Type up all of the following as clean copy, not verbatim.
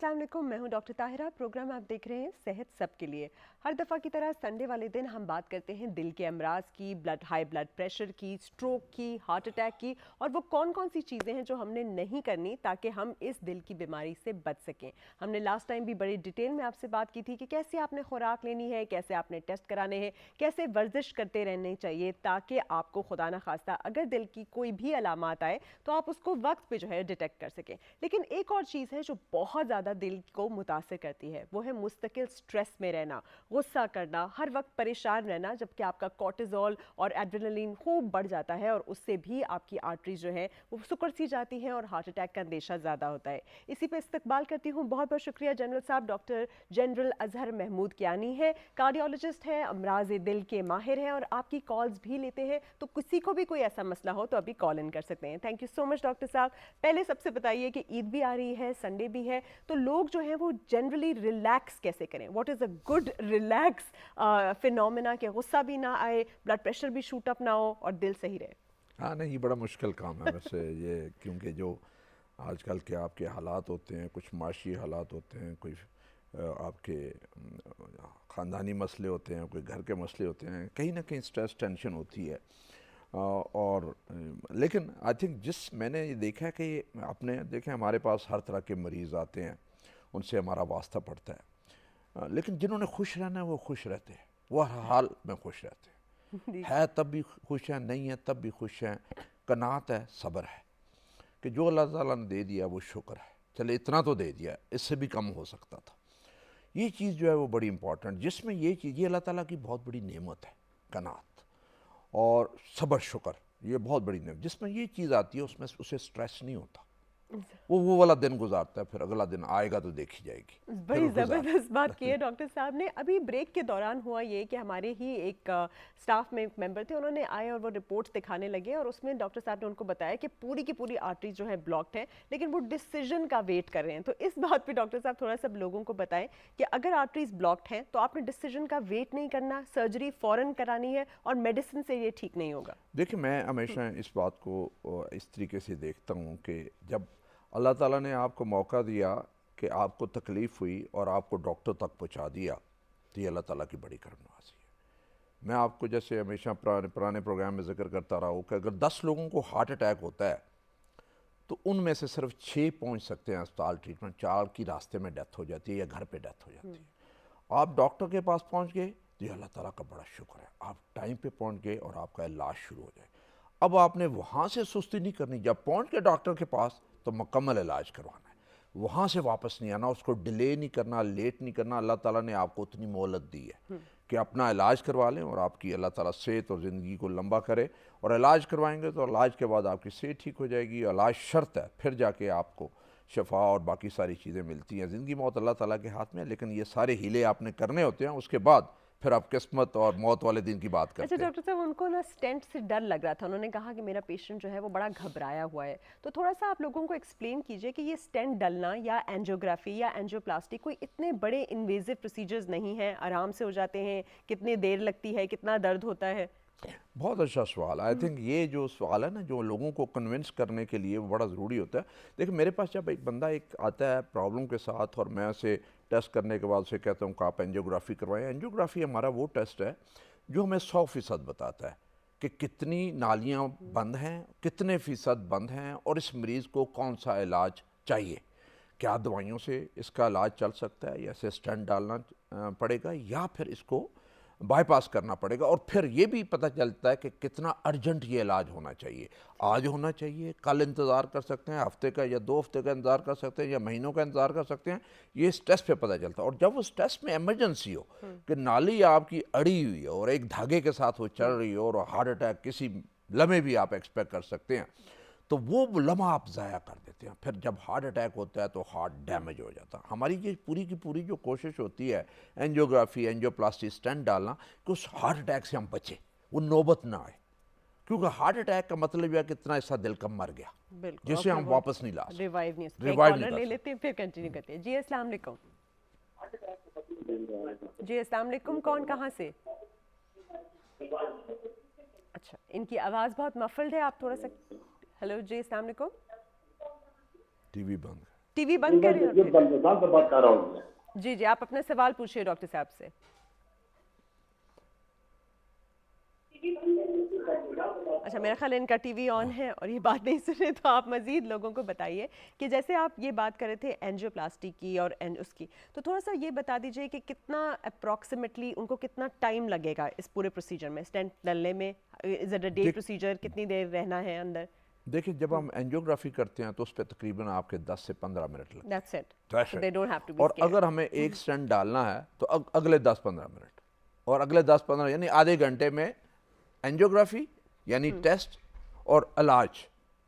अस्सलाम वालेकुम, मैं हूं डॉक्टर ताहिरा। प्रोग्राम आप देख रहे हैं सेहत सबके लिए। हर दफ़ा की तरह संडे वाले दिन हम बात करते हैं दिल के अमराज की, हाई ब्लड प्रेशर की, स्ट्रोक की, हार्ट अटैक की, और वो कौन कौन सी चीज़ें हैं जो हमने नहीं करनी ताकि हम इस दिल की बीमारी से बच सकें। हमने लास्ट टाइम भी बड़ी डिटेल में आपसे बात की थी कि कैसे आपने खुराक लेनी है, कैसे आपने टेस्ट कराने हैं, कैसे वर्जिश करते रहने चाहिए ताकि आपको खुदा न खास्ता अगर दिल की कोई भी अलामात आए तो आप उसको वक्त पे जो है डिटेक्ट कर सकें। लेकिन एक और चीज़ है जो बहुत ज़्यादा दिल को मुतासिर करती है, वो है मुस्तकिल स्ट्रेस में रहना, गुस्सा करना, हर वक्त परेशान रहना, जबकि आपका कोर्टिजोल और एड्रेनलिन खूब बढ़ जाता है और उससे भी आपकी आर्टरीज जो है वो सिकुड़ सी जाती हैं और हार्ट अटैक का अंदेशा ज़्यादा होता है। इसी पे इस्तकबाल करती हूँ, बहुत बहुत शुक्रिया जनरल साहब, डॉक्टर जनरल अजहर महमूद कियानी है, कार्डियोलॉजिस्ट है, अमराज दिल के माहिर हैं और आपकी कॉल्स भी लेते हैं, तो किसी को भी कोई ऐसा मसला हो तो अभी कॉल इन कर सकते हैं। Thank you so much doctor साहब। पहले सबसे बताइए कि ईद भी आ रही है, संडे भी है, तो लोग जो हैं वो जनरली रिलैक्स कैसे करें? What is a good relax phenomena कि गुस्सा भी ना आए, ब्लड प्रेशर भी शूट अप ना हो और दिल सही रहे? हाँ नहीं, ये बड़ा मुश्किल काम है वैसे ये, क्योंकि जो आजकल के आपके हालात होते हैं, कुछ माशी हालात होते हैं, कोई आपके ख़ानदानी मसले होते हैं, कोई घर के मसले होते हैं, कहीं ना कहीं स्ट्रेस टेंशन होती है। और लेकिन आई थिंक मैंने ये देखा है कि अपने देखें हमारे पास हर तरह के मरीज़ आते हैं, उनसे हमारा वास्ता पड़ता है, लेकिन जिन्होंने खुश रहना है वो खुश रहते हैं, वो हर हाल में खुश रहते हैं, है तब भी खुश हैं, नहीं है तब भी खुश हैं। कनात है, सब्र है कि जो अल्लाह ताला ने दे दिया वो शुक्र है, चले इतना तो दे दिया, इससे भी कम हो सकता था। ये चीज़ जो है वो बड़ी इंपॉर्टेंट, जिसमें ये चीज़, ये अल्लाह ताला की बहुत बड़ी नेमत है, कनात और सब्र शुक्र, ये बहुत बड़ी नेमत। जिसमें ये चीज़ आती है उसमें उसे स्ट्रेस नहीं होता, वो वाला दिन गुजारता है, फिर अगला दिन आएगा तो देखी जाएगी, फिर बड़ी वो ज़बरदस्त बात की है गुजार डॉक्टर साहब ने। अभी ब्रेक के दौरान हुआ ये कि हमारे ही एक स्टाफ में एक मेंबर थे, उन्होंने आए और वो रिपोर्ट्स दिखाने लगे और उसमें डॉक्टर साहब ने उनको बताया कि पूरी की पूरी आर्टरी जो है ब्लॉक्ड है, लेकिन वो डिसीजन का वेट कर रहे हैं। तो इस बात पे डॉक्टर साहब थोड़ा सा लोगों को बताएं कि अगर आर्टरीज ब्लॉक्ड हैं तो आपने डिसीजन का वेट नहीं करना, सर्जरी फ़ौरन करानी है और मेडिसिन से ये ठीक नहीं होगा। देखिए, मैं हमेशा इस बात को इस तरीके से देखता हूँ कि जब अल्लाह ताला ने आपको मौका दिया कि आपको तकलीफ़ हुई और आपको डॉक्टर तक पहुँचा दिया, तो ये अल्लाह ताला की बड़ी करमनवाज़ी है। मैं आपको जैसे हमेशा पुराने पुराने प्रोग्राम में ज़िक्र करता रहा हूँ कि अगर 10 लोगों को हार्ट अटैक होता है तो उनमें से सिर्फ 6 पहुँच सकते हैं अस्पताल ट्रीटमेंट, 4 की रास्ते में डेथ हो जाती है या घर पर डेथ हो जाती है। आप डॉक्टर के पास पहुँच गए तो ये अल्लाह ताला का बड़ा शुक्र है, आप टाइम पे पहुँच गए और आपका इलाज शुरू हो जाए। अब आपने वहाँ से सुस्ती नहीं करनी, जब पहुँच गए डॉक्टर के पास तो मुकम्मल इलाज करवाना है, वहाँ से वापस नहीं आना, उसको डिले नहीं करना, लेट नहीं करना। अल्लाह ताला ने आपको उतनी मोहलत दी है कि अपना इलाज करवा लें और आपकी अल्लाह ताला सेहत और ज़िंदगी को लंबा करे। और इलाज करवाएंगे तो इलाज के बाद आपकी सेहत ठीक हो जाएगी, इलाज शर्त है, फिर जाके आपको शफा और बाकी सारी चीज़ें मिलती हैं। ज़िंदगी मौत अल्लाह ताला के हाथ में है, लेकिन ये सारे हीले आपने करने होते हैं, उसके बाद फिर आप किस्मत और मौत वाले दिन की बात अच्छा करते हैं। डॉक्टर साहब, उनको ना स्टेंट से डर लग रहा था, उन्होंने कहा कि मेरा पेशेंट जो है वो बड़ा घबराया हुआ है, तो थोड़ा सा आप लोगों को एक्सप्लेन कीजिए कि ये स्टेंट डलना या एंजियोग्राफी या एंजियोप्लास्टी कोई इतने बड़े इन्वेजिव प्रोसीजर्स नहीं है, आराम से हो जाते हैं, कितनी देर लगती है, कितना दर्द होता है? बहुत अच्छा सवाल। आई थिंक ये जो सवाल है ना, जो लोगों को कन्विंस करने के लिए वो बड़ा ज़रूरी होता है। देखिए, मेरे पास जब एक बंदा एक आता है प्रॉब्लम के साथ और मैं उसे टेस्ट करने के बाद उसे कहता हूँ कि आप एंजियोग्राफी करवाएं। एंजियोग्राफी हमारा वो टेस्ट है जो हमें 100% बताता है कि कितनी नालियाँ बंद हैं, कितने फ़ीसद बंद हैं और इस मरीज़ को कौन सा इलाज चाहिए। क्या दवाइयों से इसका इलाज चल सकता है या इसे स्टेंट डालना पड़ेगा या फिर इसको बाईपास करना पड़ेगा। और फिर ये भी पता चलता है कि कितना अर्जेंट ये इलाज होना चाहिए, आज होना चाहिए, कल इंतज़ार कर सकते हैं, हफ्ते का या 2 हफ्ते का इंतज़ार कर सकते हैं या महीनों का इंतज़ार कर सकते हैं। ये इस टेस्ट पे पता चलता है। और जब उस टेस्ट में इमरजेंसी हो कि नाली आपकी अड़ी हुई है और एक धागे के साथ वो चल रही हो और हार्ट अटैक किसी लम्हे भी आप एक्सपेक्ट कर सकते हैं, तो वो लम्हा आप ज़ाया कर देते हैं। फिर जब हार्ट अटैक होता है तो हार्ट डैमेज हो जाता है। हमारी ये पूरी की पूरी जो कोशिश होती है एंजियोग्राफी, एंजियोप्लास्टी, स्टेंट डालना, कि उस हार्ट अटैक से हम बचें, वो नौबत ना आए। क्योंकि हार्ट अटैक का मतलब यह है कि इतना हिस्सा दिल का मर गया बिल्कुल, और जिसे फिर हम वो वापस नहीं ला सकते, रिवाइव नहीं हो सकता। एक रिवाइव नहीं कॉलर कर ले सकते। लेते हैं फिर कंटिन्यू करते हैं। जी अस्सलाम वालेकुम। जी अस्सलाम वालेकुम, कौन कहाँ से? अच्छा, इनकी आवाज़ बहुत मफल्ड है, आप थोड़ा सा। हेलो जी अस्सलाम वालेकुम। टीवी बंद है। टीवी बंद करें और ये फिर बंद साल से बात कर रहा हूँ मैं। जी जी, आप अपना सवाल पूछिए डॉक्टर साहब से। अच्छा, मेरा ख्याल है इनका टीवी ऑन है और ये बात नहीं सुन रहे, तो आप मजीद लोगों को बताइए कि जैसे आप ये बात कर रहे थे एंजियोप्लास्टी की और उसकी, तो थोड़ा सा ये बता दीजिए कि कितना अप्रॉक्सीमेटली उनको कितना टाइम लगेगा इस पूरे प्रोसीजर में, स्टेंट डालने में। Is it a day procedure, कितनी देर रहना है अंदर? देखिए, जब हम एंजियोग्राफी करते हैं तो उस पर तकरीबन आपके 10 से 15 मिनट लगते हैं। That's it, That's so it. They don't have to be और स्केयर्ड। अगर हमें एक स्टेंट डालना है तो अगले 10-15 मिनट, और अगले 10-15 यानी आधे घंटे में एंजियोग्राफी यानी टेस्ट और इलाज,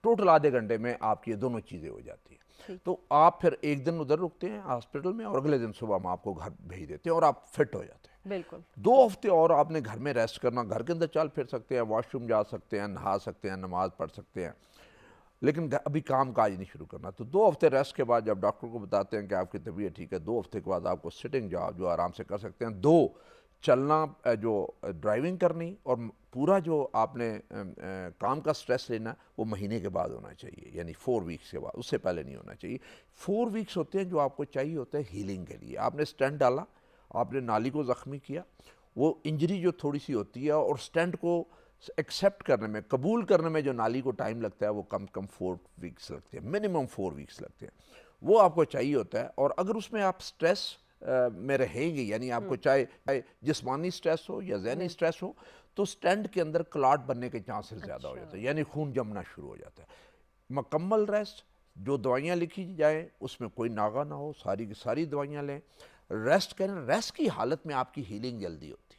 टोटल आधे घंटे में आपकी ये दोनों चीज़ें हो जाती हैं। तो आप फिर एक दिन उधर रुकते हैं हॉस्पिटल में और अगले दिन सुबह हम आपको घर भेज देते हैं और आप फिट हो जाते हैं। बिल्कुल। 2 हफ्ते और आपने घर में रेस्ट करना, घर के अंदर चल फिर सकते हैं, वॉशरूम जा सकते हैं, नहा सकते हैं, नमाज पढ़ सकते हैं, लेकिन अभी काम काज नहीं शुरू करना। तो 2 हफ्ते रेस्ट के बाद जब डॉक्टर को बताते हैं कि आपकी तबीयत ठीक है, 2 हफ्ते के बाद आपको सिटिंग जॉब जो आराम से कर सकते हैं। 2 चलना, जो ड्राइविंग करनी और पूरा जो आपने काम का स्ट्रेस लेना, वो महीने के बाद होना चाहिए, यानी 4 वीक्स के बाद, उससे पहले नहीं होना चाहिए। 4 वीक्स होते हैं जो आपको चाहिए होता है हीलिंग के लिए। आपने स्टेंट डाला, आपने नाली को ज़ख्मी किया, वो इंजरी जो थोड़ी सी होती है और स्टेंट को एक्सेप्ट करने में, कबूल करने में जो नाली को टाइम लगता है, वो कम से कम 4 वीक्स लगते हैं, मिनिमम 4 वीक्स लगते हैं। वो आपको चाहिए होता है। और अगर उसमें आप स्ट्रेस में रहेंगे, यानी आपको चाहे जिस्मानी स्ट्रेस हो या ज़हनी स्ट्रेस हो, तो स्टेंट के अंदर क्लॉट बनने के चांसेस ज़्यादा हो जाते हैं, यानी खून जमना शुरू हो जाता है। मुकम्मल रेस्ट, जो दवाइयाँ लिखी जाए उसमें कोई नागा ना हो, सारी की सारी दवाइयाँ लें, रेस्ट करें। रेस्ट की हालत में आपकी हीलिंग जल्दी होती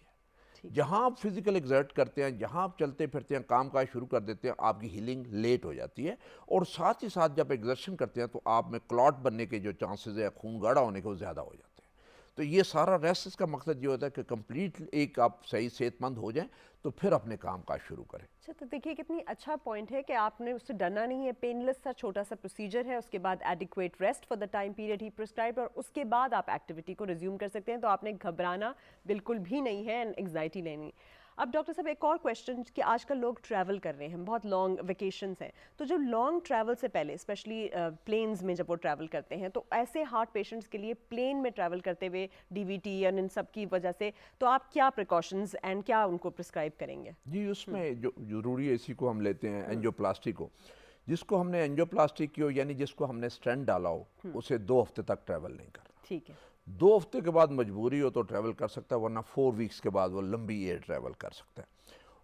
है। जहाँ आप फिजिकल एग्जर्ट करते हैं, जहाँ आप चलते फिरते हैं, काम काज शुरू कर देते हैं, आपकी हीलिंग लेट हो जाती है। और साथ ही साथ जब एग्जर्शन करते हैं तो आप में क्लॉट बनने के जो चांसेस है, खून गाढ़ा होने के, वो ज़्यादा हो जाते हैं। तो ये सारा रेस्ट, इसका मकसद ये होता है कि कंप्लीट एक आप सही सेहतमंद हो जाएं, तो फिर अपने काम काज शुरू करें। अच्छा, तो देखिए कितनी अच्छा पॉइंट है कि आपने उससे डरना नहीं है। पेनलेस सा छोटा सा प्रोसीजर है, उसके बाद adequate rest for the time period he prescribed, और उसके बाद आप एक्टिविटी को रिज्यूम कर सकते हैं। तो आपने घबराना बिल्कुल भी नहीं है एंड एंग्जाइटी लेनी। अब डॉक्टर साहब, एक और क्वेश्चन कि आजकल लोग ट्रैवल कर रहे हैं, बहुत लॉन्ग वेकेशंस हैं, तो जो लॉन्ग ट्रैवल से पहले, स्पेशली प्लेन्स में जब वो ट्रैवल करते हैं, तो ऐसे हार्ट पेशेंट्स के लिए प्लेन में ट्रैवल करते हुए डीवीटी या इन सब की वजह से, तो आप क्या प्रिकॉशंस एंड क्या उनको प्रिस्क्राइब करेंगे? जी, उसमें जो ज़रूरी है, इसी को हम लेते हैं एंजियोप्लास्टी को। जिसको हमने एंजियोप्लास्टी की हो, यानी जिसको हमने स्टेंट डाला हो, उसे 2 हफ्ते तक ट्रैवल नहीं करना। ठीक है। 2 हफ्ते के बाद मजबूरी हो तो ट्रैवल कर सकता है, वरना 4 वीक्स के बाद वो लंबी एयर ट्रैवल कर सकता है।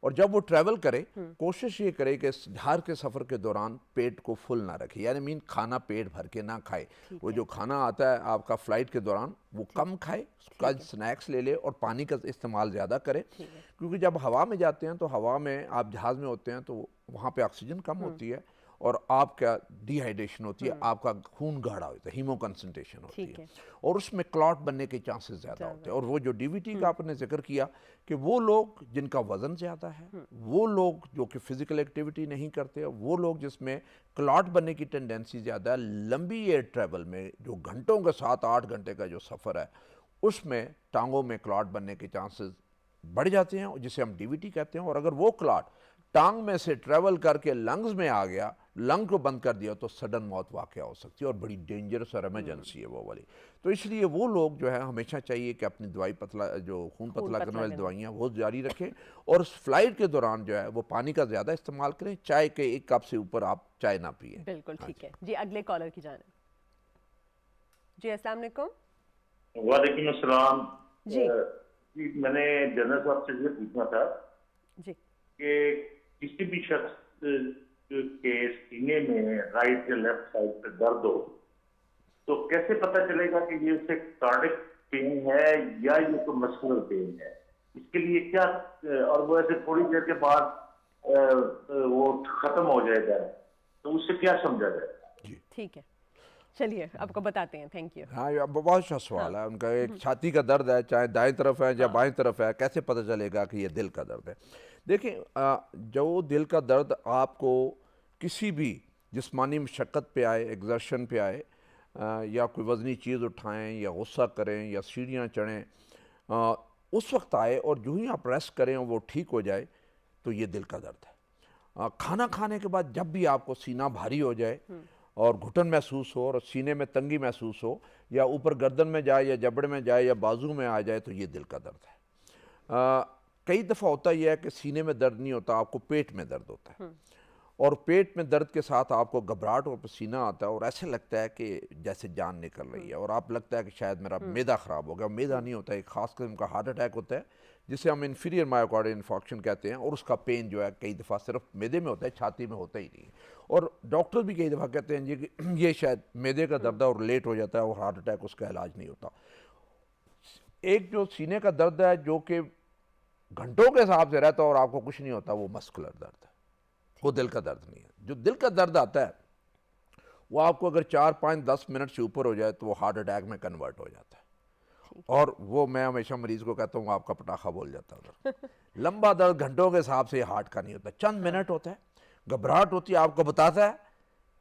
और जब वो ट्रैवल करे, कोशिश ये करे कि बाहर के सफ़र के दौरान पेट को फुल ना रखे, यानी मीन खाना पेट भर के ना खाए। वो जो खाना आता है आपका फ़्लाइट के दौरान, वो कम खाए, उसका स्नैक्स ले ले और पानी का इस्तेमाल ज़्यादा करे। क्योंकि जब हवा में जाते हैं तो हवा में, आप जहाज़ में होते हैं तो वहाँ पे ऑक्सीजन कम होती है और आपका डिहाइड्रेशन होती है, आपका खून गाढ़ा होता है, हीमो कंसंट्रेशन होती है, और उसमें क्लॉट बनने के चांसेस ज़्यादा होते हैं। और वो जो डीवीटी का आपने जिक्र किया कि वो लोग जिनका वज़न ज़्यादा है, वो लोग जो कि फ़िज़िकल एक्टिविटी नहीं करते, वो लोग जिसमें क्लॉट बनने की टेंडेंसी ज़्यादा है, लंबी एयर ट्रैवल में जो घंटों का 7-8 घंटे का जो सफ़र है, उसमें टांगों में क्लॉट बनने के चांसेस बढ़ जाते हैं, जिसे हम डीवीटी कहते हैं। और अगर वो क्लॉट टांग में से ट्रैवल करके लंग्स में आ गया, लंग को बंद कर दिया, तो सडन मौत वाक़या हो सकती है और बड़ी डेंजरस और इमरजेंसी है वो वाली। तो इसलिए वो लोग जो है हमेशा चाहिए कि अपनी दवाई पतला, जो खून पतला करने वाली दवाइयाँ, वो जारी रखें। और उस फ्लाइट के दौरान जो है वो पानी का ज़्यादा इस्तेमाल करें, चाय के 1 कप से ऊपर आप चाय ना पिए। बिल्कुल ठीक है जी। अगले कॉलर की जानिब। जी, अस्सलाम वालेकुम। वालेकुम अस्सलाम जी। मैंने जनरल साहब से ये पूछना था जी कि किसी भी शख्स के सीने में राइट या लेफ्ट साइड पे दर्द हो, तो कैसे पता चलेगा कि ये उसे कार्डिक पेन है या ये तो मस्कुलर पेन है? इसके लिए क्या, और वो ऐसे थोड़ी देर के बाद वो खत्म हो जाएगा, तो उससे क्या समझा जाए? ठीक है, चलिए आपको बताते हैं। Thank you. हाँ, ये बहुत अच्छा सवाल है उनका। एक छाती का दर्द है, चाहे दाएं तरफ है या बाएं तरफ है, कैसे पता चलेगा कि ये दिल का दर्द है? देखिए, जो दिल का दर्द आपको किसी भी जिस्मानी मशक्क़त पे आए, एग्जर्शन पे आए, या कोई वज़नी चीज़ उठाएं या गुस्सा करें या सीढ़ियाँ चढ़ें, उस वक्त आए और जो ही आप रेस्ट करें और वो ठीक हो जाए, तो ये दिल का दर्द है। खाना खाने के बाद जब भी आपको सीना भारी हो जाए, और घुटन महसूस हो और सीने में तंगी महसूस हो या ऊपर गर्दन में जाए या जबड़े में जाए या बाजू में आ जाए तो ये दिल का दर्द है। कई दफ़ा होता यह है कि सीने में दर्द नहीं होता, आपको पेट में दर्द होता है और पेट में दर्द के साथ आपको घबराहट और पसीना आता है और ऐसे लगता है कि जैसे जान निकल रही है और आप लगता है कि शायद मेरा मैदा ख़राब हो गया। मैदा नहीं होता, एक ख़ास किस्म का हार्ट अटैक होता है जिसे हम इन्फीरियर मायोकार्डियल इन्फॉक्शन कहते हैं और उसका पेन जो है कई दफ़ा सिर्फ मैदे में होता है, छाती में होता ही नहीं। और डॉक्टर भी कई दफ़ा कहते हैं जी कि ये शायद मैदे का दर्द है और लेट हो जाता है और हार्ट अटैक उसका इलाज नहीं होता। एक जो सीने का दर्द है जो कि घंटों के हिसाब से रहता है और आपको कुछ नहीं होता, वो मस्कुलर दर्द है, वो दिल का दर्द नहीं है। जो दिल का दर्द आता है वो आपको अगर 4, 5, 10 मिनट से ऊपर हो जाए तो वो हार्ट अटैक में कन्वर्ट हो जाता है और वो मैं हमेशा मरीज को कहता हूँ आपका पटाखा बोल जाता है। लंबा दर्द घंटों के हिसाब से हार्ट का नहीं होता, चंद मिनट होता है। घबराहट होती है, आपको बताता है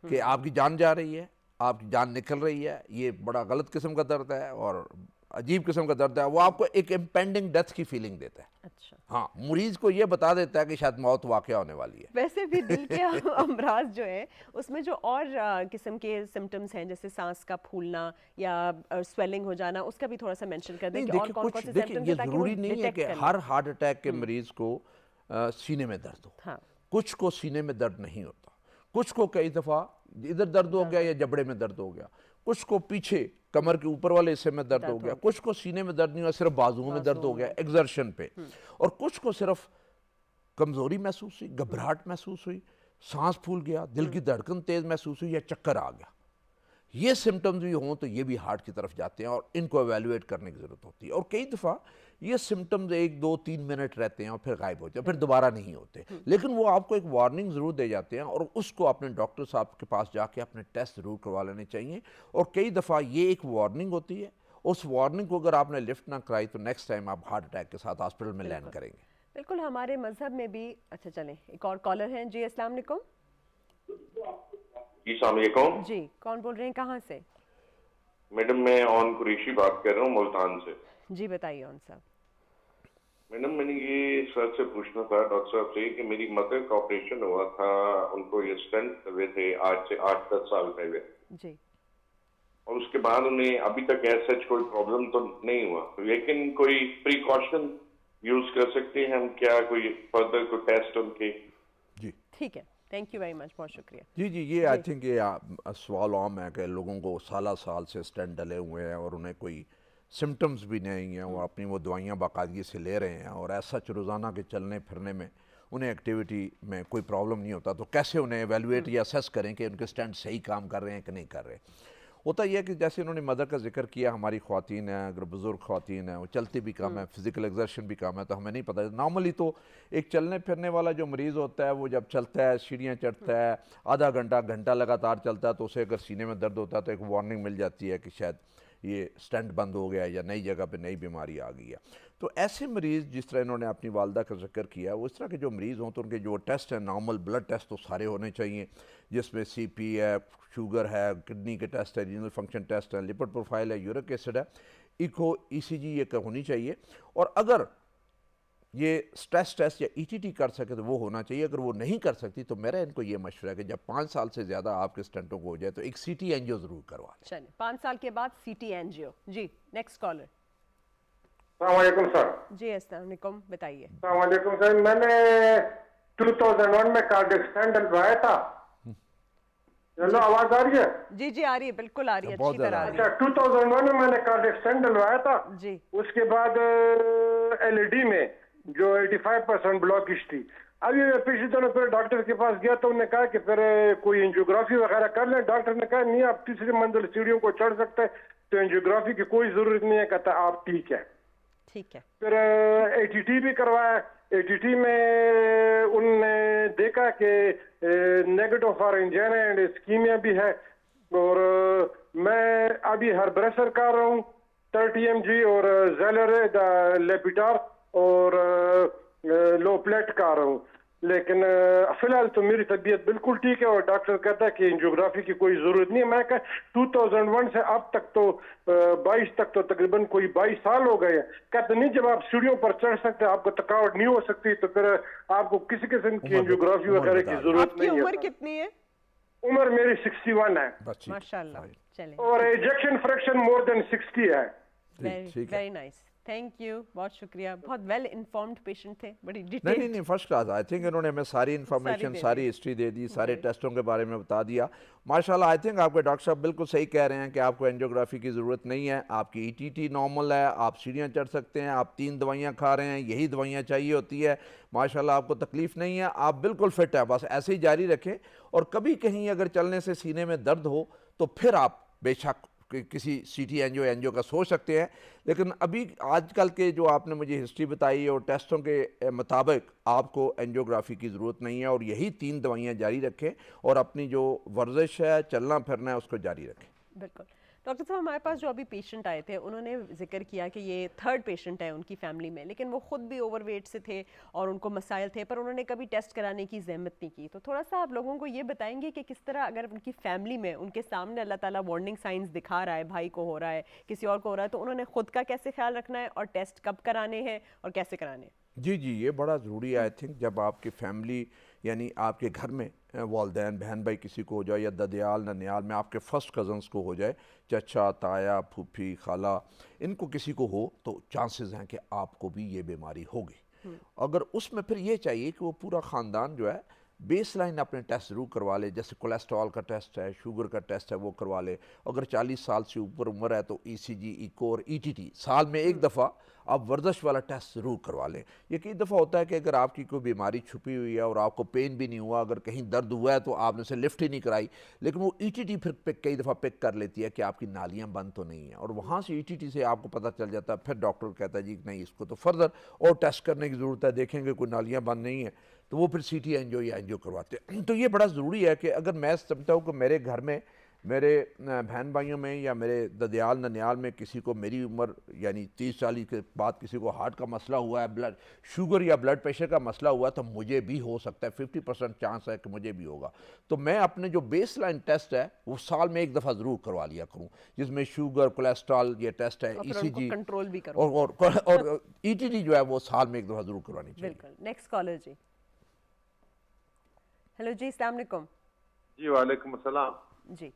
कि आपकी जान जा रही है, आपकी जान निकल रही है। ये बड़ा गलत किस्म का दर्द है और अजीब किस्म का दर्द है। वो आपको एक इम्पेंडिंग डेथ की फीलिंग देता है। अच्छा, हाँ, मरीज को ये बता देता है कि शायद मौत वाक़या होने वाली है। वैसे भी दिल के अमराज जो है उसमें जो और किस्म के सिम्टम्स हैं जैसे सांस का फूलना या स्वेलिंग हो जाना, उसका भी थोड़ा सा मेंशन कर दें कि और कौन कौन से सिम्टम्स ये हैं ताकि वो ज़रूरी नहीं है डिटेक्ट कि कर लें। हर हार्ट अटैक के मरीज को सीने में दर्द हो। हाँ, कुछ को सीने में दर्द नहीं होता, कुछ को कई दफ़ा इधर दर्द हो गया या जबड़े में दर्द हो गया, कुछ को पीछे कमर के ऊपर वाले हिस्से में दर्द हो गया, कुछ को सीने में दर्द नहीं हुआ, सिर्फ बाजुओं में दर्द हो गया एक्सर्शन पे, और कुछ को सिर्फ कमजोरी महसूस हुई, घबराहट महसूस हुई, सांस फूल गया, दिल की धड़कन तेज महसूस हुई या चक्कर आ गया। ये सिम्टम्स भी हों तो ये भी हार्ट की तरफ जाते हैं और इनको एवेलुएट करने की ज़रूरत होती है। और कई दफ़ा ये सिम्टम्स 1, 2, 3 मिनट रहते हैं और फिर गायब होते हैं, फिर दोबारा नहीं होते, लेकिन वो आपको एक वार्निंग ज़रूर दे जाते हैं और उसको अपने डॉक्टर साहब के पास जाके अपने टेस्ट ज़रूर करवा लेने चाहिए। और कई दफ़ा ये एक वार्निंग होती है, उस वार्निंग को अगर आपने लिफ्ट ना कराई तो नेक्स्ट टाइम आप हार्ट अटैक के साथ हॉस्पिटल में लैंड करेंगे। बिल्कुल। हमारे मजहब में भी अच्छा, चलें एक और कॉलर हैं जी। अस्सलाम वालेकुम। जी अस्सलाम वालेकुम। जी, कौन बोल रहे हैं, कहाँ से? मैडम मैं ऑन कुरैशी बात कर रहा हूँ मुल्तान से। जी बताइए ऑन साहब। मैडम मैंने ये सर से पूछना था, डॉक्टर साहब से, कि मेरी मदर का ऑपरेशन हुआ था, उनको ये स्टेंट हुए थे आज से 8-10 साल पहले जी, और उसके बाद उन्हें अभी तक ऐसा कोई प्रॉब्लम तो नहीं हुआ, लेकिन कोई प्रिकॉशन यूज कर सकते हैं हम क्या, कोई फर्दर कोई टेस्ट उनके? जी ठीक है, थैंक यू वेरी मच, बहुत शुक्रिया। जी, ये आई थिंक ये सवाल आम है कि लोगों को साल से स्टेंट डले हुए हैं और उन्हें कोई सिम्टम्स भी नहीं हैं, वो अपनी वो दवाइयाँ बाकायदगी से ले रहे हैं और ऐसा रोज़ाना के चलने फिरने में उन्हें एक्टिविटी में कोई प्रॉब्लम नहीं होता, तो कैसे उन्हें एवेलुएट या असेस करें कि उनके स्टेंट सही काम कर रहे हैं कि नहीं कर रहे। होता यह है कि जैसे उन्होंने मदर का जिक्र किया, हमारी ख्वातीन हैं, अगर बुज़ुर्ग ख्वातीन हैं, वो चलती भी कम है, फिजिकल एक्सर्शन भी कम है, तो हमें नहीं पता। नॉर्मली तो एक चलने फिरने वाला जो मरीज़ होता है वो जब चलता है, सीढ़ियाँ चढ़ता है, आधा घंटा लगातार चलता है, तो उसे अगर सीने में दर्द होता है तो एक वार्निंग मिल जाती है कि शायद ये स्टेंट बंद हो गया या नई जगह पे नई बीमारी आ गई है। तो ऐसे मरीज़ जिस तरह इन्होंने अपनी वालदा का जिक्र किया, वो इस तरह के जो मरीज़ हों तो उनके जो टेस्ट हैं, नॉर्मल ब्लड टेस्ट तो सारे होने चाहिए, जिसमें CP है, शुगर है, किडनी के टेस्ट है, रीनल फंक्शन टेस्ट है, लिपिड प्रोफाइल है, यूरिक एसिड है, इको ECG ये होनी चाहिए। और अगर ये स्ट्रेस टेस्ट या ETT कर सके तो वो होना चाहिए। अगर वो नहीं कर सकती तो मेरा इनको ये मशवरा है कि जब 5 साल से ज़्यादा आपके स्टेंटों को हो जाए तो एक CT एंजियो ज़रूर करवा लें। चलिए, 5 साल के बाद CT एंजियो। जी, नेक्स्ट कॉलर। अस्सलाम वालेकुम सर। जी अस्सलाम वालेकुम, बताइए। अस्सलाम वालेकुम सर, मैंने 2001 में कार्डियक स्टेंट डलवाया था। हेलो, आवाज आ रही है? जी जी आ रही है, बिल्कुल आ रही है, बहुत अच्छी तरह आ रही अच्छा, 2001 में मैंने कार्डियक स्टेंट डलवाया था। है। जी, उसके बाद LED में जो 85% ब्लॉकिश थी। अभी मैं पिछले दिनों फिर डॉक्टर के पास गया तो उन्होंने कहा कि फिर कोई एंजियोग्राफी वगैरह कर लें। डॉक्टर ने कहा नहीं, आप तीसरी मंजिल सीढ़ियों को चढ़ सकते हैं, तो एंजियोग्राफी की कोई जरूरत नहीं है। कहता आप ठीक है। ठीक है। फिर ATT भी करवाया। ATT में उनने देखा कि negative for angina and ischaemia भी है। और मैं अभी हर्ब्रेसर कर रहा हूँ 30 mg और जेलर लेपिटार और लोप्लेट कर रहा हूँ, लेकिन फिलहाल तो मेरी तबीयत बिल्कुल ठीक है। और डॉक्टर कहता है कि एंजियोग्राफी की कोई जरूरत नहीं है। मैं कहा 2001 से अब तक तो 22 तक तो तकरीबन कोई 22 साल हो गए हैं। कहते नहीं, जब आप सीढ़ियों पर चढ़ सकते, आपको थकावट नहीं हो सकती, तो फिर आपको किसी किस्म की एंजियोग्राफी वगैरह की जरूरत आपकी नहीं उम्र है। कितनी है? उम्र मेरी 61 है बस ठीक है, माशाल्लाह। fine। चलें, और इजेक्शन फ्रैक्शन मोर देन 60 है। ठीक है। वेरी नाइस, थैंक यू, बहुत शुक्रिया। बहुत वेल इन्फॉर्म्ड पेशेंट थे, बड़ी नहीं डिटेल। नहीं फर्स्ट क्लास। आई थिंक इन्होंने हमें सारी इन्फॉर्मेशन, दे सारी दी। हिस्ट्री दे दी, सारे जी। टेस्टों के बारे में बता दिया माशाल्लाह। आई थिंक आपके डॉक्टर साहब बिल्कुल सही कह रहे हैं कि आपको एंजियोग्राफी की ज़रूरत नहीं है। आपकी ईटीटी नॉर्मल है, आप सीढ़ियाँ चढ़ सकते हैं, आप 3 दवाइयाँ खा रहे हैं, यही दवाइयाँ चाहिए होती है माशाल्लाह। आपको तकलीफ़ नहीं है, आप बिल्कुल फिट है, बस ऐसे ही जारी रखें। और कभी कहीं अगर चलने से सीने में दर्द हो तो फिर आप बेशक किसी सीटी एंजियो का सोच सकते हैं। लेकिन अभी आजकल के जो आपने मुझे हिस्ट्री बताई और टेस्टों के मुताबिक आपको एंजियोग्राफी की ज़रूरत नहीं है, और यही 3 दवाइयाँ जारी रखें और अपनी जो वर्जिश है, चलना फिरना है, उसको जारी रखें। बिल्कुल। डॉक्टर साहब, हमारे पास जो अभी पेशेंट आए थे उन्होंने जिक्र किया कि ये 3rd पेशेंट है उनकी फैमिली में, लेकिन वो खुद भी ओवरवेट से थे और उनको मसाइल थे, पर उन्होंने कभी टेस्ट कराने की ज़हमत नहीं की। तो थोड़ा सा आप लोगों को ये बताएंगे कि किस तरह अगर उनकी फैमिली में उनके सामने अल्लाह ताला वार्निंग साइंस दिखा रहा है, भाई को हो रहा है, किसी और को हो रहा है, तो उन्होंने खुद का कैसे ख्याल रखना है और टेस्ट कब कराने हैं और कैसे कराने हैं? जी जी, ये बड़ा ज़रूरी है। आई थिंक जब आपकी फैमिली यानी आपके घर में वालदैन बहन भाई किसी को हो जाए, या ददियाल ननियाल में आपके फर्स्ट कज़न्स को हो जाए, चचा ताया फूफी खाला, इनको किसी को हो, तो चांसेस हैं कि आपको भी ये बीमारी होगी। अगर उसमें फिर ये चाहिए कि वो पूरा ख़ानदान जो है बेस लाइन अपने टेस्ट ज़रूर करवा ले। जैसे कोलेस्ट्रॉल का टेस्ट है, शुगर का टेस्ट है, वो करवा ले। अगर 40 साल से ऊपर उम्र है तो ईसीजी, इको और ईटीटी साल में एक दफ़ा आप वर्जिश वाला टेस्ट ज़रूर करवा लें। ये कई दफ़ा होता है कि अगर आपकी कोई बीमारी छुपी हुई है और आपको पेन भी नहीं हुआ, अगर कहीं दर्द हुआ है तो आपने उसे लिफ्ट ही नहीं कराई, लेकिन वो ईटीटी फिर कई दफ़ा पिक कर लेती है कि आपकी नालियाँ बंद तो नहीं हैं, और वहाँ से ईटीटी से आपको पता चल जाता है। फिर डॉक्टर कहता है जी नहीं, इसको तो फर्दर और टेस्ट करने की ज़रूरत है, देखेंगे कोई नालियाँ बंद नहीं है, तो वो फिर सीटी एंजियो या एंजियो करवाते हैं। तो ये बड़ा ज़रूरी है कि अगर मैं समझता हूँ कि मेरे घर में, मेरे बहन भाइयों में या मेरे ददियाल ननियाल में किसी को मेरी उम्र यानी 30-40 के बाद किसी को हार्ट का मसला हुआ है, ब्लड शुगर या ब्लड प्रेशर का मसला हुआ है, तो मुझे भी हो सकता है, 50% चांस है कि मुझे भी होगा। तो मैं अपने जो बेस लाइन टेस्ट है वो साल में एक दफ़ा ज़रूर करवा लिया करूँ, जिसमें शुगर, कोलेस्ट्रॉल, ये टेस्ट है, ईसीजी कंट्रोल भी करो। और ईटीटी जो है वो साल में एक दफ़ा ज़रूर करवानी चाहिए। बिल्कुल। नेक्स्ट कॉलर जी। हेलो जी, अस्सलाम वालेकुम। जी वालेकुम अस्सलाम। जी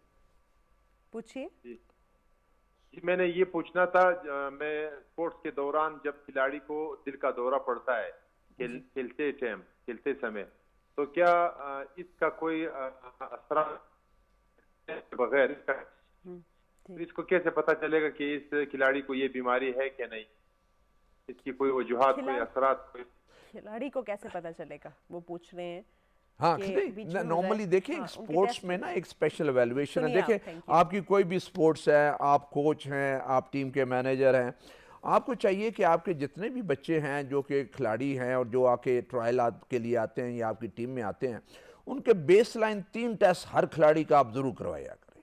पूछिए। जी मैंने ये पूछना था, मैं स्पोर्ट्स के दौरान जब खिलाड़ी को दिल का दौरा पड़ता है खेलते समय, तो क्या इसका कोई असर बगैर तो इसको कैसे पता चलेगा कि इस खिलाड़ी को ये बीमारी है क्या नहीं? इसकी कोई वजूहात, कोई असरात, कोई खिलाड़ी को कैसे पता चलेगा, वो पूछ रहे हैं। हाँ, नॉर्मली देखिए स्पोर्ट्स में ना एक स्पेशल एवेल्युएशन है। देखिए आपकी कोई भी स्पोर्ट्स है, आप कोच हैं, आप टीम के मैनेजर हैं, आपको चाहिए कि आपके जितने भी बच्चे हैं जो कि खिलाड़ी हैं और जो आके ट्रायल के लिए आते हैं या आपकी टीम में आते हैं, उनके बेस लाइन 3 टेस्ट हर खिलाड़ी का आप ज़रूर करवाया करें।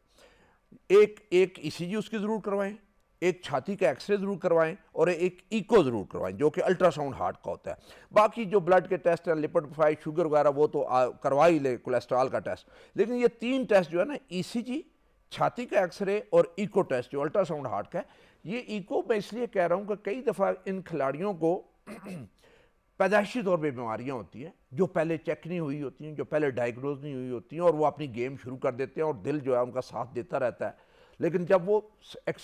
एक ईसीजी उसकी ज़रूर करवाएं, एक छाती का एक्सरे ज़रूर करवाएं और एक इको ज़रूर करवाएं जो कि अल्ट्रासाउंड हार्ट का होता है। बाकी जो ब्लड के टेस्ट हैं, लिपिड प्रोफाइल, शुगर वगैरह, वो तो करवा ही ले, कोलेस्ट्रॉल का टेस्ट। लेकिन ये 3 टेस्ट जो है ना, ईसीजी, छाती का एक्सरे और इको टेस्ट जो अल्ट्रासाउंड हार्ट का है, ये इको मैं इसलिए कह रहा हूँ कि कई दफ़ा इन खिलाड़ियों को पैदाइशी तौर पर बीमारियाँ होती हैं जो पहले चेक नहीं हुई होती हैं, जो पहले डायग्नोज नहीं हुई होती हैं, और वो अपनी गेम शुरू कर देते हैं और दिल जो है उनका साथ देता रहता है। लेकिन जब वो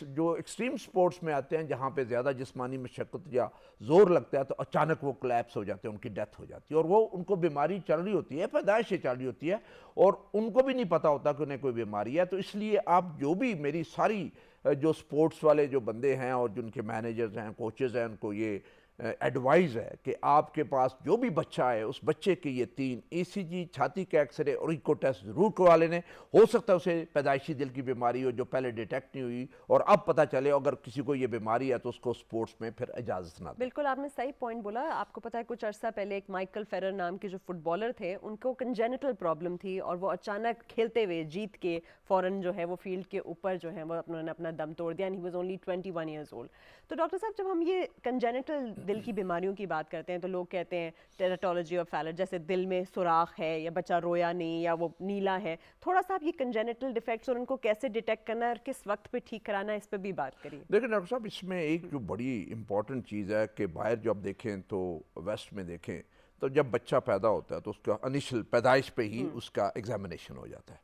जो एक्सट्रीम स्पोर्ट्स में आते हैं जहाँ पे ज़्यादा जिस्मानी मशक्क़त या ज़ोर लगता है, तो अचानक वो कोलैप्स हो जाते हैं, उनकी डेथ हो जाती है, और वो उनको बीमारी चल रही होती है, पैदाइश से चल रही होती है, और उनको भी नहीं पता होता कि उन्हें कोई बीमारी है। तो इसलिए आप जो भी मेरी सारी जो स्पोर्ट्स वाले जो बंदे हैं और जिनके मैनेजर्स हैं, कोचेज़ हैं, उनको ये एडवाइस है कि आपके पास जो भी बच्चा है उस बच्चे के ये 3 ईसीजी, छाती का एक्सरे और इको टेस्ट ज़रूर करवा लेने। हो सकता है उसे पैदाइशी दिल की बीमारी हो जो पहले डिटेक्ट नहीं हुई और अब पता चले, अगर किसी को ये बीमारी है तो उसको स्पोर्ट्स में फिर इजाज़त ना दें। बिल्कुल, आपने सही पॉइंट बोला। आपको पता है कुछ अर्सा पहले एक माइकल फेरर नाम के जो फुटबॉलर थे, उनको कंजेनिटल प्रॉब्लम थी और वो अचानक खेलते हुए जीत के फ़ौरन जो है वो फील्ड के ऊपर जो है वो उन्होंने अपना दम तोड़ दिया, and he was only 21 years old. तो डॉक्टर साहब, जब हम ये कंजेनिटल दिल की बीमारियों की बात करते हैं तो लोग कहते हैं टेराटोलॉजी ऑफ फैलर, जैसे दिल में सुराख है या बच्चा रोया नहीं या वो नीला है। थोड़ा सा आप ये कंजेनिटल डिफेक्ट्स और उनको कैसे डिटेक्ट करना है और किस वक्त पे ठीक कराना है, इस पे भी बात करिए। देखिए डॉक्टर साहब, इसमें एक जो बड़ी इंपॉर्टेंट चीज़ है कि बाहर जब देखें तो वेस्ट में देखें तो जब बच्चा पैदा होता है तो उसका इनिशियल पैदाइश पे ही उसका एग्जामिनेशन हो जाता है।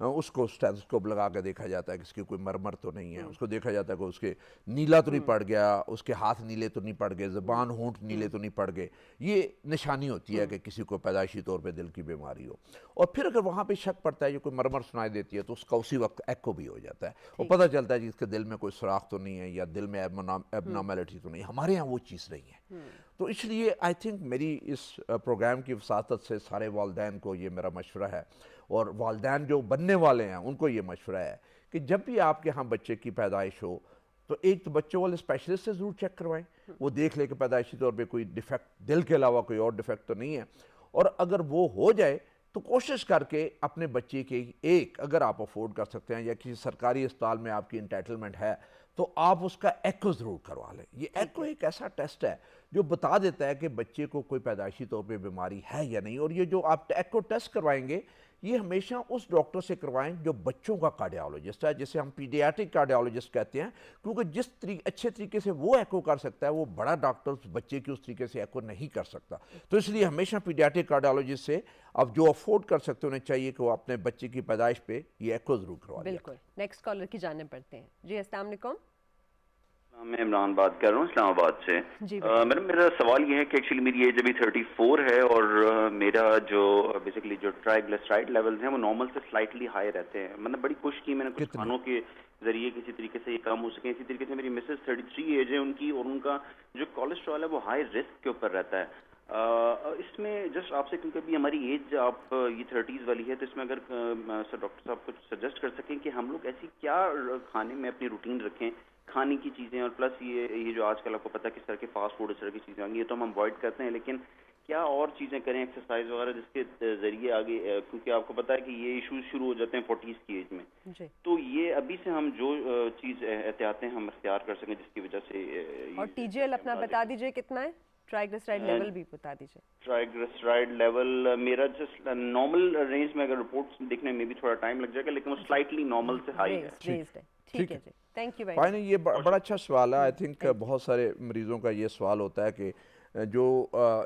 उसको स्टेथोस्कोप लगा के देखा जाता है कि इसकी कोई मरमर तो नहीं है, उसको देखा जाता है कि उसके नीला तो नहीं पड़ गया, उसके हाथ नीले तो नहीं पड़ गए, ज़बान होंठ नीले तो नहीं पड़ गए। ये निशानी होती है कि किसी को पैदाइशी तौर पे दिल की बीमारी हो। और फिर अगर वहाँ पे शक पड़ता है, ये कोई मरमर सुनाई देती है, तो उसका उसी वक्त एको भी हो जाता है और पता चलता है कि इसके दिल में कोई सुराख तो नहीं है या दिल में एबनॉर्मेलिटी तो नहीं। हमारे यहाँ वो चीज़ नहीं है। तो इसलिए आई थिंक मेरी इस प्रोग्राम की वसातत से सारे वालदैन को ये मेरा मशवरा है, और वालदैन जो बनने वाले हैं उनको ये मशवरा है कि जब भी आपके यहाँ बच्चे की पैदाइश हो तो एक तो बच्चों वाले स्पेशलिस्ट से ज़रूर चेक करवाएं, वो देख ले कि पैदाइशी तौर पे कोई डिफेक्ट दिल के अलावा कोई और डिफेक्ट तो नहीं है। और अगर वो हो जाए तो कोशिश करके अपने बच्चे के एक, अगर आप अफोर्ड कर सकते हैं या किसी सरकारी अस्पताल में आपकी इंटाइटलमेंट है, तो आप उसका एको ज़रूर करवा लें। ये एको एक ऐसा टेस्ट है जो बता देता है कि बच्चे को कोई पैदाइशी तौर पे बीमारी है या नहीं। और ये जो आप एको टेस्ट करवाएंगे ये हमेशा उस डॉक्टर से करवाएं जो बच्चों का कार्डियोलॉजिस्ट है, जिसे हम पीडियाट्रिक कार्डियोलॉजिस्ट कहते हैं, क्योंकि अच्छे तरीके से वो एको कर सकता है वो बड़ा डॉक्टर उस बच्चे की उस तरीके से एको नहीं कर सकता। तो इसलिए हमेशा पीडियाट्रिक कार्डियोलॉजिस्ट से अब जो अफोर्ड कर सकते उन्हें चाहिए कि वो अपने बच्चे की पैदाइश पे ये एको जरूर करवा दें। बिल्कुल। नेक्स्ट कॉलर की जाने पड़ते हैं। जी अस्सलाम वालेकुम। मैं इमरान बात कर रहा हूँ इस्लामाबाद से। मैडम मेरा सवाल ये है कि एक्चुअली मेरी एज अभी 34 है और मेरा जो बेसिकली जो ट्राइग्लिसराइड लेवल्स हैं वो नॉर्मल से स्लाइटली हाई रहते हैं। मतलब बड़ी कोशिश की मैंने कुछ खानों के जरिए किसी तरीके से ये कम हो सके। इसी तरीके से मेरी मिसेस 33 एज है उनकी, और उनका जो कोलेस्ट्रॉल है वो हाई रिस्क के ऊपर रहता है। इसमें जस्ट आपसे, क्योंकि अभी हमारी एज आप ये 30s वाली है, तो इसमें अगर सर डॉक्टर साहब कुछ सजेस्ट कर सकें कि हम लोग ऐसी क्या खाने में अपनी रूटीन रखें, खाने की चीज़ें, और प्लस ये जो आजकल आपको पता है किस तरह के फास्ट फूड इस तरह की चीज़ें आएंगी, ये तो हम अवॉइड करते हैं, लेकिन क्या और चीज़ें करें, एक्सरसाइज वगैरह, जिसके जरिए आगे, क्योंकि आपको पता है कि ये इश्यूज शुरू हो जाते हैं 40s की एज में जी। तो ये अभी से हम जो चीज़ एहतियातें हम इख्तियार कर सकें जिसकी वजह से और TGL अपना बता दीजिए कितना है, ट्राइग्लिसराइड लेवल भी बता दीजिए। ट्राइग्लिसराइड लेवल मेरा जस्ट नॉर्मल रेंज में, अगर रिपोर्ट्स देखने में भी थोड़ा टाइम लग जाएगा, लेकिन वो स्लाइटली नॉर्मल से हाई है। ठीक है जी, थैंक यू वेरी मच। ये बड़ा अच्छा सवाल है। आई थिंक बहुत सारे मरीज़ों का ये सवाल होता है कि जो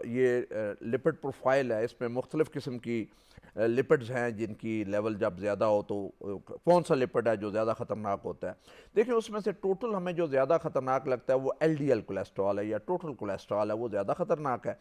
ये लिपिड प्रोफाइल है इसमें मुख्तलिफ़ किस्म की लिपिड्स हैं जिनकी लेवल जब ज़्यादा हो तो कौन सा लिपिड है जो ज़्यादा ख़तरनाक होता है। देखिए उसमें से टोटल हमें जो ज़्यादा ख़तरनाक लगता है वो LDL कोलेस्ट्रॉल है या टोटल कोलेस्ट्रॉल है, वो ज़्यादा ख़तरनाक है।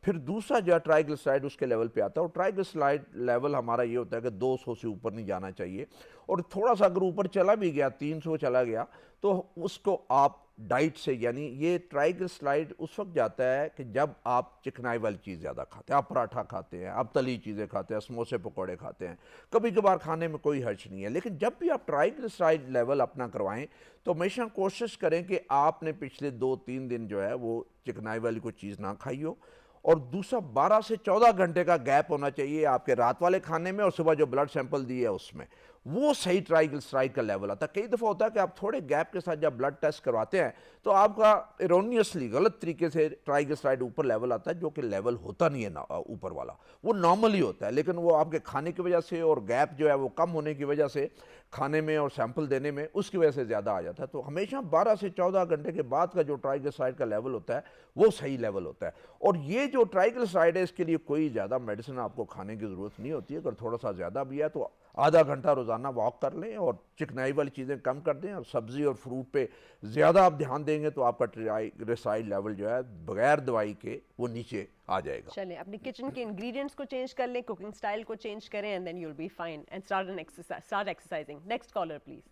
फिर दूसरा जो है ट्राइग्लिसराइड उसके लेवल पे आता है, और ट्राइग्लिसराइड लेवल हमारा ये होता है कि 200 से ऊपर नहीं जाना चाहिए, और थोड़ा सा अगर ऊपर चला भी गया 300 चला गया तो उसको आप डाइट से, यानी ये ट्राइग्लिसराइड उस वक्त जाता है कि जब आप चिकनाई वाली चीज़ ज़्यादा खाते हैं, आप पराठा खाते हैं, आप तली चीज़ें खाते हैं, समोसे पकौड़े खाते हैं, कभी कभार खाने में कोई हर्ज नहीं है, लेकिन जब भी आप ट्राइग्लिसराइड लेवल अपना करवाएं तो हमेशा कोशिश करें कि आपने पिछले 2-3 दिन जो है वो चिकनाई वाली कोई चीज़ ना खाई हो। और दूसरा 12 से 14 घंटे का गैप होना चाहिए आपके रात वाले खाने में और सुबह जो ब्लड सैंपल दिए है उसमें, वो सही ट्राइग्लिसराइड का लेवल आता है। कई दफ़ा होता है कि आप थोड़े गैप के साथ जब ब्लड टेस्ट करवाते हैं तो आपका एरोनियसली गलत तरीके से ट्राइग्लिसराइड ऊपर लेवल आता है, जो कि लेवल होता नहीं है ऊपर वाला, वो नॉर्मल ही होता है, लेकिन वो आपके खाने की वजह से और गैप जो है वो कम होने की वजह से खाने में और सैंपल देने में उसकी वजह से ज़्यादा आ जाता है। तो हमेशा 12 से 14 घंटे के बाद का जो ट्राइग्लिसराइड का लेवल होता है वो सही लेवल होता है। और ये जो ट्राइग्लिसराइड है इसके लिए कोई ज़्यादा मेडिसिन आपको खाने की ज़रूरत नहीं होती है। अगर थोड़ा सा ज़्यादा भी है तो आधा घंटा रोज़ाना वॉक कर लें और चिकनाई वाली चीज़ें कम कर दें, और सब्ज़ी और फ्रूट पे ज़्यादा आप ध्यान देंगे तो आपका ट्राइग्लिसराइड लेवल जो है बगैर दवाई के वो नीचे आ जाएगा। चलें अपनी किचन के इंग्रेडिएंट्स को चेंज कर लें, कुकिंग स्टाइल को चेंज करें, and then you will be fine and start exercising. Next caller please.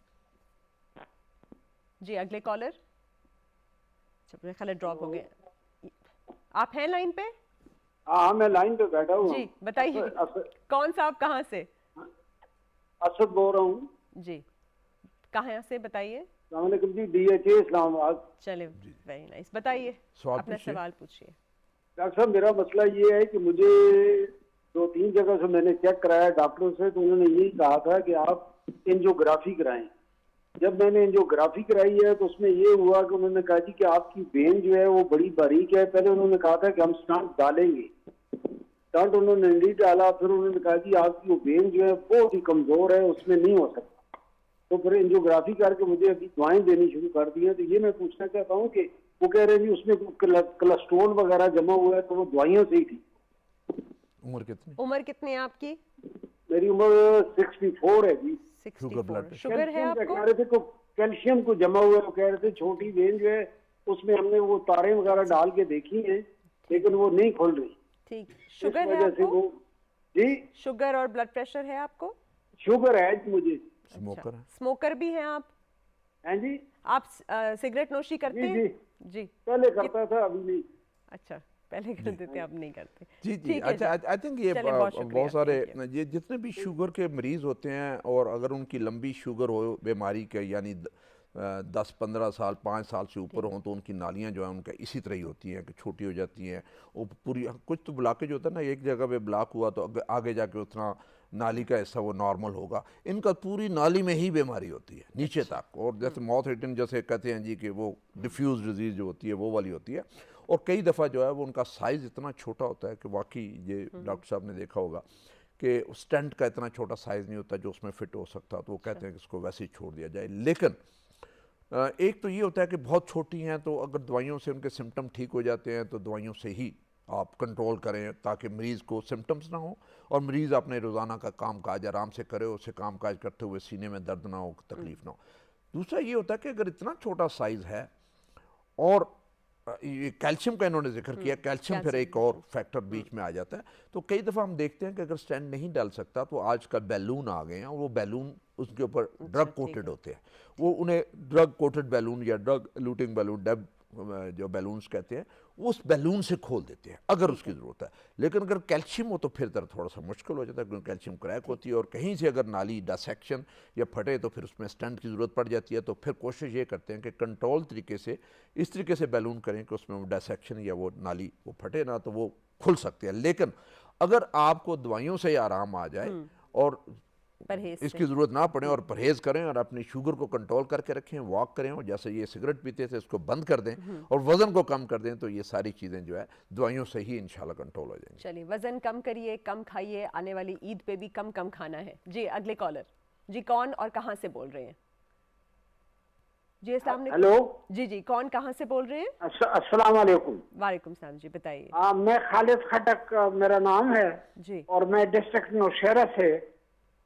जी अगले कॉलर, मेरे ख्याल ड्रॉप हो गए। आप हैं लाइन पे? हाँ मैं लाइन पे बैठा हूँ। जी बताइए कौन सा, आप कहाँ से? असद बोल रहा हूँ जी, कहाँ से बताइए? DHA इस्लामाबाद। चले वेरी नाइस, बताइए अपना सवाल पूछिए। डॉक्टर साहब मेरा मसला ये है कि मुझे 2-3 जगह से मैंने चेक कराया डॉक्टरों से, तो उन्होंने यही कहा था कि आप एंजियोग्राफी कराएं। जब मैंने एंजियोग्राफी कराई है तो उसमें ये हुआ कि उन्होंने कहा जी कि आपकी वेन जो है वो बड़ी बारीक है। पहले उन्होंने कहा था कि हम स्टंट डालेंगे, स्टंट उन्होंने नहीं डाला, फिर उन्होंने कहा जी आपकी वो वेन जो है बहुत ही कमजोर है, उसमें नहीं हो सकता। तो फिर एंजियोग्राफी करके मुझे अभी दवाएं देनी शुरू कर दी है। तो ये मैं पूछना चाहता हूँ कि वो कह रहे हैं जी उसमें कोलेस्ट्रॉल वगैरह जमा हुआ है तो वो दवाइयों से ही थी। उम्र कितनी? उम्र कितनी है आपकी? मेरी उम्र 64 है जी। 64 blood pressure। शुगर है कैल्शियम का आपको? कह रहे थे को कैल्शियम को जमा हुआ है, वो कह रहे थे छोटी वेन जो है उसमें हमने वो तारें वगैरह डाल के देखी हैं, लेकिन वो नहीं खुल रही। ठीक। इस शुगर है वजह से आपको? वो जी शुगर और ब्लड प्रेशर है आपको? शुगर है मुझे। स्मोकर है। स्मोकर भी हैं आप? हैं जी? आप सिगरेट नोशी करते जी हैं? जी जी। पहले करता था, अभी नहीं। अच्छा, पहले करते थे, अब नहीं करते। जी जी। ठीक है अच्छा, जी। आई थिंक ये चलिए, बहुत शुक्रिया, बहुत सारे thank you। ये जितने भी शुगर के मरीज़ होते हैं और अगर उनकी लंबी शुगर हो बीमारी के, यानी 10-15 साल 5 साल से ऊपर हों, तो उनकी नालियाँ जो हैं उनका इसी तरह ही होती हैं कि छोटी हो जाती हैं। वो पूरी कुछ तो ब्लॉकेज होता है ना, एक जगह पे ब्लॉक हुआ तो आगे जाके उतना नाली का हिस्सा वो नॉर्मल होगा। इनका पूरी नाली में ही बीमारी होती है नीचे तक, और जैसे माउथ रिटन जैसे कहते हैं जी कि वो डिफ्यूज डिजीज़ जो होती है वो वाली होती है। और कई दफ़ा जो है वो उनका साइज़ इतना छोटा होता है कि वाकई ये डॉक्टर साहब ने देखा होगा कि स्टेंट का इतना छोटा साइज़ नहीं होता जो उसमें फ़िट हो सकता, तो वो कहते हैं कि इसको वैसे ही छोड़ दिया जाए। लेकिन एक तो ये होता है कि बहुत छोटी हैं, तो अगर दवाइयों से उनके सिम्टम ठीक हो जाते हैं तो दवाइयों से ही आप कंट्रोल करें ताकि मरीज़ को सिम्टम्स ना हो और मरीज़ अपने रोज़ाना का काम काज आराम से करे, उससे काम काज करते हुए सीने में दर्द ना हो, तकलीफ़ ना हो। दूसरा ये होता है कि अगर इतना छोटा साइज़ है और ये कैल्शियम का इन्होंने जिक्र किया, कैल्शियम फिर एक और फैक्टर बीच में आ जाता है। तो कई दफ़ा हम देखते हैं कि अगर स्टेंट नहीं डाल सकता तो आजकल बैलून आ गए हैं, और वो बैलून उसके ऊपर ड्रग कोटेड होते हैं। वो उन्हें ड्रग कोटेड बैलून या ड्रग लूटिंग बैलून, डेब जो बैलून्स कहते हैं, वो उस बैलून से खोल देते हैं अगर उसकी ज़रूरत है। लेकिन अगर कैल्शियम हो तो फिर दर्द थोड़ा सा मुश्किल हो जाता है, क्योंकि कैल्शियम क्रैक होती है और कहीं से अगर नाली डिसेक्शन या फटे तो फिर उसमें स्टेंट की ज़रूरत पड़ जाती है। तो फिर कोशिश ये करते हैं कि कंट्रोल तरीके से इस तरीके से बैलून करें कि उसमें वो डिसेक्शन या वो नाली वो फटे ना, तो वो खुल सकती है। लेकिन अगर आपको दवाइयों से ही आराम आ जाए और इसकी ज़रूरत ना पड़े और परहेज़ करें और अपनी शुगर को कंट्रोल करके रखें, वॉक करें, और जैसे ये सिगरेट पीते थे इसको बंद कर दें और वज़न को कम कर दें, तो ये सारी चीज़ें जो है दवाइयों से ही इंशाल्लाह कंट्रोल हो जाएंगी। चलिए, वज़न कम करिए, कम खाइए, आने वाली ईद पे भी कम कम खाना है। जी, अगले कॉलर। जी, कौन और कहाँ से बोल रहे हैं? जी, अस्सलाम वालेकुम। हेलो जी जी, कौन कहाँ से बोल रहे हैं? अस्सलाम वालेकुम। वालेकुम सलाम जी, बताइए। मैं खालिद खटक मेरा नाम है जी और मैं डिस्ट्रिक्ट नौशहरा से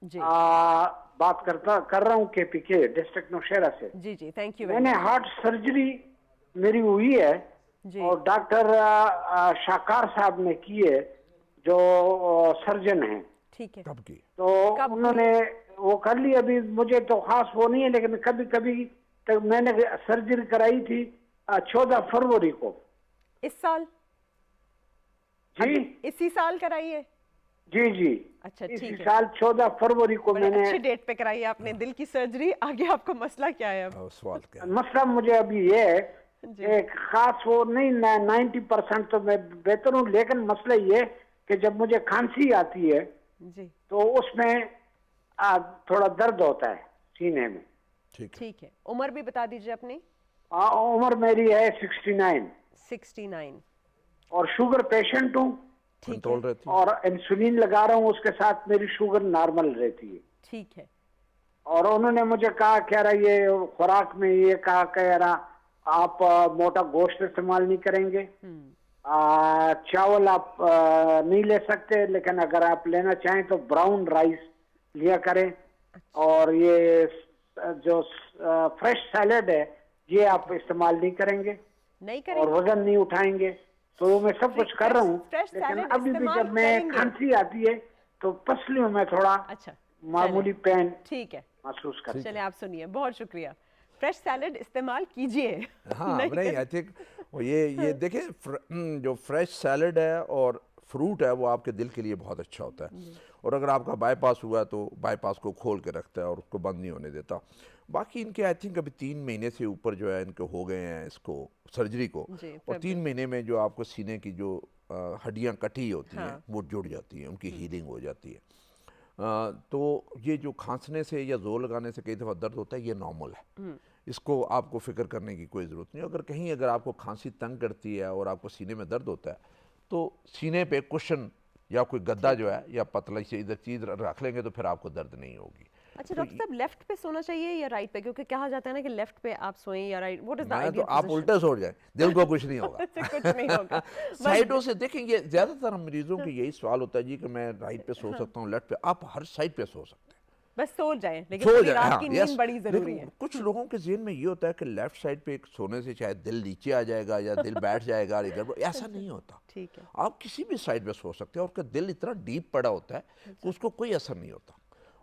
जी बात कर रहा हूँ, KPK डिस्ट्रिक्ट नौशहरा से। जी जी, थैंक यू। मैंने हार्ट सर्जरी मेरी हुई है जी और डॉक्टर शाकार साहब ने की है जो सर्जन हैं। ठीक है। कब की? तो उन्होंने वो कर ली। अभी मुझे तो खास वो नहीं है, लेकिन कभी कभी तक मैंने सर्जरी कराई थी 14 फरवरी को इस साल? जी इसी साल कराइए? जी जी। अच्छा, इसी ठीक है। साल 14 फरवरी को बड़े मैंने अच्छे डेट पे कराई आपने दिल की सर्जरी। आगे आपको मसला क्या है अब? सवाल क्या है? मसला मुझे अभी ये है जी। एक खास वो नहीं, 90% तो मैं बेहतर हूँ, लेकिन मसला ये कि जब मुझे खांसी आती है जी, तो उसमें थोड़ा दर्द होता है सीने में। ठीक है। उम्र भी बता दीजिए अपनी। उम्र मेरी है 69 69। और शुगर पेशेंट हूँ कंट्रोल रहती है। और इंसुलिन लगा रहा हूँ, उसके साथ मेरी शुगर नॉर्मल रहती है। ठीक है। और उन्होंने मुझे कहा, कह रहा ये खुराक में ये कहा, कह रहा आप मोटा गोश्त इस्तेमाल नहीं करेंगे, चावल आप नहीं ले सकते, लेकिन अगर आप लेना चाहें तो ब्राउन राइस लिया करें, और ये जो फ्रेश सैलेड है ये आप इस्तेमाल नहीं करेंगे और वजन नहीं उठाएंगे। तो मैं सब कुछ कर रहा हूँ, लेकिन अभी भी जब मैं खांसी आती है तो पसलियों में थोड़ा मामूली पेन ठीक है महसूस करते हैं। चलिए, आप सुनिए। बहुत शुक्रिया। फ्रेश सैलेड इस्तेमाल कीजिए। हाँ नहीं, आई थिंक ये देखिए जो फ्रेश सैलेड है और फ्रूट है वो आपके दिल के लिए बहुत अच्छा होता है। और अगर आपका बाईपास हुआ है तो बाईपास को खोल के रखता है और उसको बंद नहीं होने देता। बाकी इनके आई थिंक अभी 3 महीने से ऊपर जो है इनके हो गए हैं इसको सर्जरी को, और 3 महीने में जो आपको सीने की जो हड्डियाँ कटी होती हैं वो जुड़ जाती हैं, उनकी हीलिंग हो जाती है। तो ये जो खांसने से या जोर लगाने से कई दफ़ा दर्द होता है, ये नॉर्मल है, इसको आपको फिक्र करने की कोई ज़रूरत नहीं। अगर आपको खांसी तंग करती है और आपको सीने में दर्द होता है तो सीने पे कुशन या कोई गद्दा जो है या पतला से इधर चीज़ रख लेंगे तो फिर आपको दर्द नहीं होगी। अच्छा डॉक्टर साहब, लेफ्ट पे सोना चाहिए या राइट पे? क्योंकि कहा जाता है ना कि लेफ्ट पे आप सोएं या राइट, व्हाट इज द मैं तो आइडियल आप उल्टे सो जाए, दिल को कुछ नहीं होगा। कुछ नहीं होगा। साइडों से देखेंगे, ज्यादातर हम मरीजों के यही सवाल होता है जी कि मैं राइट पे सो सकता हूँ, लेफ्ट पे। आप हर साइड पे सो सकते हैं, बस सो जाएं, लेकिन सो पूरी जाए। रात हाँ, की यस। नींद बड़ी जरूरी लेकिन है। कुछ लोगों के ज़हन में ये होता है कि लेफ्ट साइड पे सोने से शायद दिल नीचे आ जाएगा या दिल बैठ जाएगा, और गड़बड़। ऐसा नहीं होता। ठीक है। आप किसी भी साइड पे सो सकते हैं, और उसका दिल इतना डीप पड़ा होता है कि उसको कोई असर नहीं होता।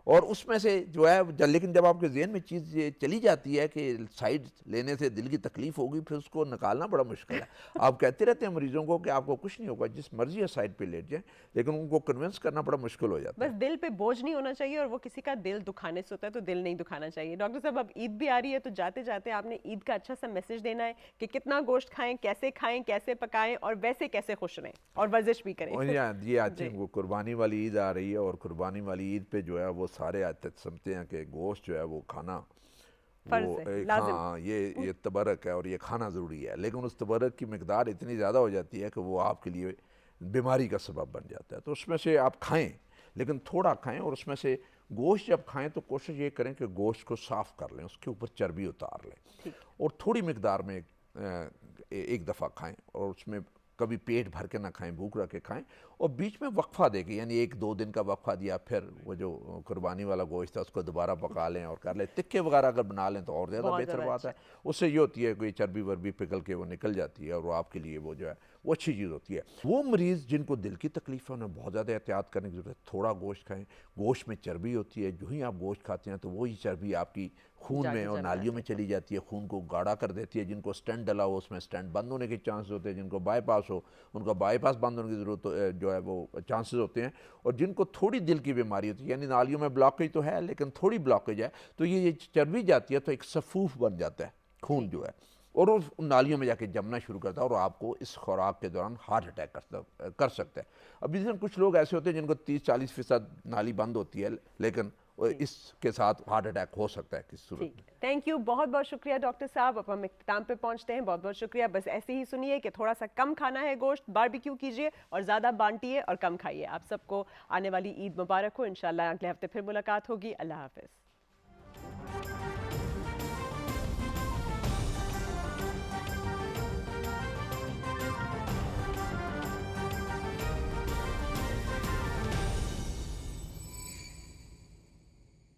और उसमें से जो है, लेकिन जब आपके जहन में चीज़ ये चली जाती है कि साइड लेने से दिल की तकलीफ होगी, फिर उसको निकालना बड़ा मुश्किल है। आप कहते रहते हैं मरीजों को कि आपको कुछ नहीं होगा, जिस मर्जी है साइड पे लेट जाए, लेकिन उनको कन्विंस करना बड़ा मुश्किल हो जाता है। बस दिल पे बोझ नहीं होना चाहिए, और वो किसी का दिल दुखाने से होता है तो दिल नहीं दुखाना चाहिए। डॉक्टर साहब, अब ईद भी आ रही है, तो जाते जाते आपने ईद का अच्छा सा मैसेज देना है कि कितना गोश्त खाएं, कैसे पकाएं, और वैसे कैसे खुश रहें और वर्जिश भी करें। ये आई थिंक वो कुर्बानी वाली ईद आ रही है, और कुर्बानी वाली ईद पे जो है वो सारे समझते हैं कि गोश्त जो है वो खाना वो एक, हाँ, ये तबरक है और ये खाना ज़रूरी है। लेकिन उस तबरक की मिकदार इतनी ज़्यादा हो जाती है कि वो आपके लिए बीमारी का सबब बन जाता है। तो उसमें से आप खाएं, लेकिन थोड़ा खाएं, और उसमें से गोश्त जब खाएं तो कोशिश ये करें कि गोश्त को साफ़ कर लें, उसके ऊपर चर्बी उतार लें, और थोड़ी मिकदार में एक दफ़ा खाएं, और उसमें कभी पेट भर के ना खाएं, भूख रख के खाएं, और बीच में वक्फा देके, यानी 1-2 दिन का वक्फा दिया, फिर वो जो कुर्बानी वाला गोश्त है उसको दोबारा पका लें और कर लें। तिक्के वगैरह अगर बना लें तो और ज़्यादा बेहतर बात है। उससे ये होती है कोई चर्बी वर्बी पिघल के वो निकल जाती है, और वो आपके लिए वो जो है वो अच्छी चीज़ होती है। वो मरीज़ जिनको दिल की तकलीफ है उन्हें बहुत ज़्यादा एहतियात करने की ज़रूरत है। थोड़ा गोश्त खाएँ, गोश्त में चर्बी होती है, जो ही आप गोश्त खाते हैं तो वही चर्बी आपकी खून में और नालियों में चली जाती है, खून को गाढ़ा कर देती है। जिनको स्टेंट डला हो उसमें स्टेंट बंद होने के चांसेस होते हैं, जिनको बाईपास हो उनका बाईपास बंद होने की ज़रूरत जो है वो चांसेस होते हैं। और जिनको थोड़ी दिल की बीमारी होती है, यानी नालियों में ब्लॉकेज तो है लेकिन थोड़ी ब्लॉकेज है, तो ये चर्बी जाती है तो एक सफूफ बन जाता है खून जो है, और उस नालियों में जाके जमना शुरू करता है, और आपको इस खुराक के दौरान हार्ट अटैक कर सकता है। अभी कुछ लोग ऐसे होते हैं जिनको 30-40% नाली बंद होती है, लेकिन इसके साथ हार्ट अटैक हो सकता है किस सूरत में। थैंक यू, बहुत बहुत शुक्रिया डॉक्टर साहब। अब हम इख्तिताम पे पहुंचते हैं। बहुत बहुत शुक्रिया। बस ऐसे ही सुनिए कि थोड़ा सा कम खाना है गोश्त, बारबेक्यू कीजिए और ज़्यादा बांटिए और कम खाइए। आप सबको आने वाली ईद मुबारक हो। इंशाल्लाह अगले हफ्ते फिर मुलाकात होगी। अल्लाह हाफिज़।